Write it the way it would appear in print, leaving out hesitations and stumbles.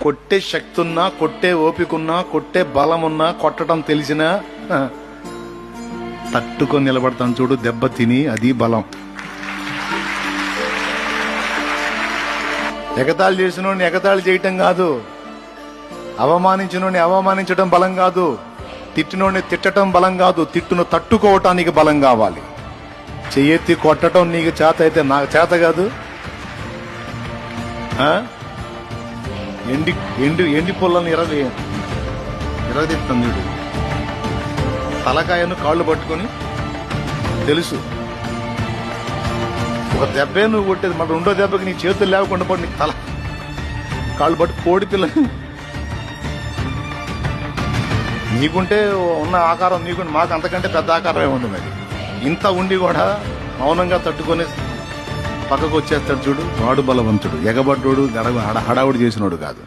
కొట్టే శక్తి ఉన్నా, కొట్టే ఓపికన్నా, కొట్టే బలం ఉన్నా, కొట్టడం తెలిసినా తట్టుకొని నిలబడతాను చూడు, దెబ్బ తిని, అది బలం. ఎగతాళి చేసినోడిని ఎగతాళి చేయటం కాదు, అవమానించినోడిని అవమానించడం బలం కాదు, తిట్టినోడిని తిట్టడం బలం కాదు, తిట్టును తట్టుకోవటానికి బలం కావాలి. చెయ్యెత్తి కొట్టడం నీకు చేత అయితే నాకు చేత కాదు. ఎండి ఎండి ఎండి పొలాన్ని ఇరగదీస్తాను చూడు, తలకాయను కాళ్ళు పట్టుకొని తెలుసు. ఒక దెబ్బే నువ్వు కొట్టేది, మరి రెండో దెబ్బకి నీ చేతులు లేకుండా పడి నీకు తల కాళ్ళు పట్టు కోడి పిల్ల. నీకుంటే ఉన్న ఆకారం నీకుంటే, మాకు అంతకంటే పెద్ద ఆకారమే ఉంది. మరి ఇంత ఉండి కూడా మౌనంగా తట్టుకొని పక్కకు వచ్చేస్తాడు చూడు, వాడు బలవంతుడు. ఎగబడ్డోడు హడావుడి చేసినోడు కాదు.